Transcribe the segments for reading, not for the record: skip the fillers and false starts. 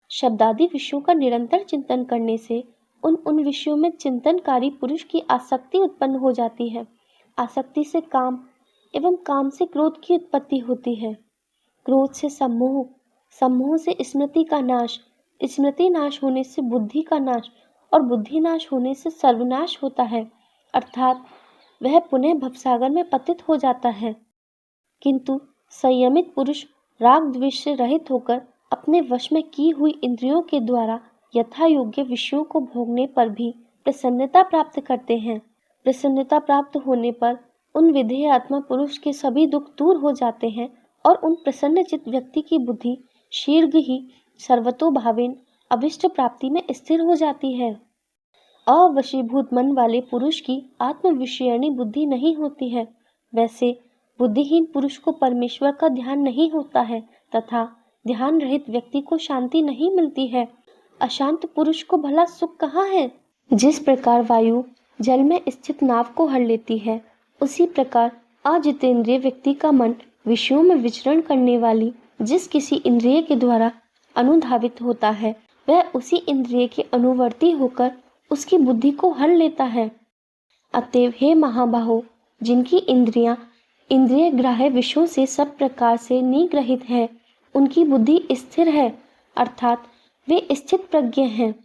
शब्दादि विषयों का निरंतर चिंतन करने से उन विषयों में चिंतनकारी पुरुष की आसक्ति उत्पन्न हो जाती है। आसक्ति से काम एवं काम से क्रोध की उत्पत्ति होती है। क्रोध से सम्मोह, सम्मोह से स्मृति का नाश, स्मृति नाश होने से बुद्धि का नाश और बुद्धि नाश होने से सर्वनाश होता है, अर्थात वह पुनः भवसागर में पतित हो जाता है। किंतु संयमित पुरुष राग द्वेष से रहित होकर अपने वश में की हुई इंद्रियों के द्वारा यथा योग्य विषयों को भोगने पर भी प्रसन्नता प्राप्त करते हैं। प्रसन्नता प्राप्त होने पर उन विधेय आत्मा पुरुष के सभी दुख दूर हो जाते हैं और उन प्रसन्नचित व्यक्ति की बुद्धि शीघ्र ही सर्वतोभावेन अभिष्ट प्राप्ति में स्थिर हो जाती है। अवशीभूत मन वाले पुरुष की आत्म विषयणी बुद्धि नहीं होती है। वैसे बुद्धिहीन पुरुष को परमेश्वर का ध्यान नहीं होता है तथा ध्यान रहित व्यक्ति को शांति नहीं मिलती है। अशांत पुरुष को भला सुख कहाँ है? जिस प्रकार वायु जल में स्थित नाव को हर लेती है, उसी प्रकार अजितेंद्रिय व्यक्ति का मन विषयों में विचरण करने वाली जिस किसी इंद्रिय के द्वारा अनुधावित होता है, वह उसी इंद्रिय के अनुवर्ती होकर उसकी बुद्धि को हर लेता है। अतएव हे महाबाहो, जिनकी इंद्रियां इंद्रिय ग्राह्य विषयों से सब प्रकार से निग्रहित है, उनकी बुद्धि स्थिर है, अर्थात वे स्थित प्रज्ञ हैं।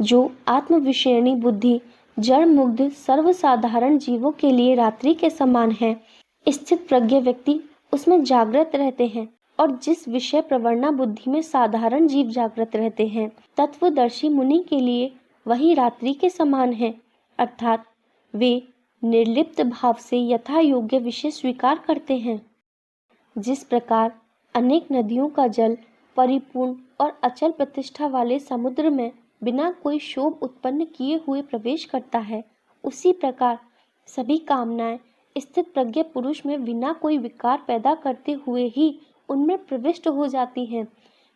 जो आत्म विषयणी बुद्धि जड़ मुग्ध सर्वसाधारण जीवों के लिए रात्रि के समान है, स्थित प्रज्ञ व्यक्ति उसमें जागृत रहते हैं, और जिस विषय प्रवणा बुद्धि में साधारण जीव जागृत रहते हैं, तत्वदर्शी मुनि के लिए वही रात्रि के समान है, अर्थात वे निर्लिप्त भाव से यथा योग्य विषय स्वीकार करते हैं। जिस प्रकार अनेक नदियों का जल परिपूर्ण और अचल प्रतिष्ठा वाले समुद्र में बिना कोई शोभ उत्पन्न किए हुए प्रवेश करता है, उसी प्रकार सभी कामनाएं स्थित प्रज्ञ पुरुष में बिना कोई विकार पैदा करते हुए ही उनमें प्रविष्ट हो जाती हैं।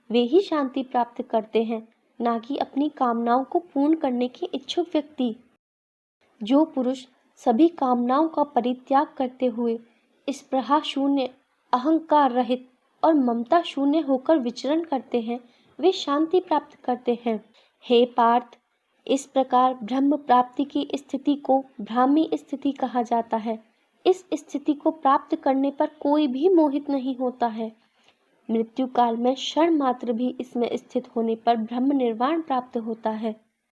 वे ही शांति प्राप्त करते हैं, ना कि अपनी कामनाओं को पूर्ण करने के इच्छुक व्यक्ति। जो पुरुष सभी कामनाओं का परित्याग करते हुए स्पृहा शून्य, अहंकार रहित और ममता शून्य होकर विचरण करते हैं, वे शांति प्राप्त करते हैं। हे पार्थ, इस प्रकार ब्रह्म प्राप्ति की स्थिति को ब्राह्मी स्थिति कहा जाता है। इस स्थिति को प्राप्त करने पर कोई भी मोहित नहीं होता है। मृत्यु काल में क्षण मात्र भी इसमें स्थित होने पर ब्रह्म निर्वाण प्राप्त होता है।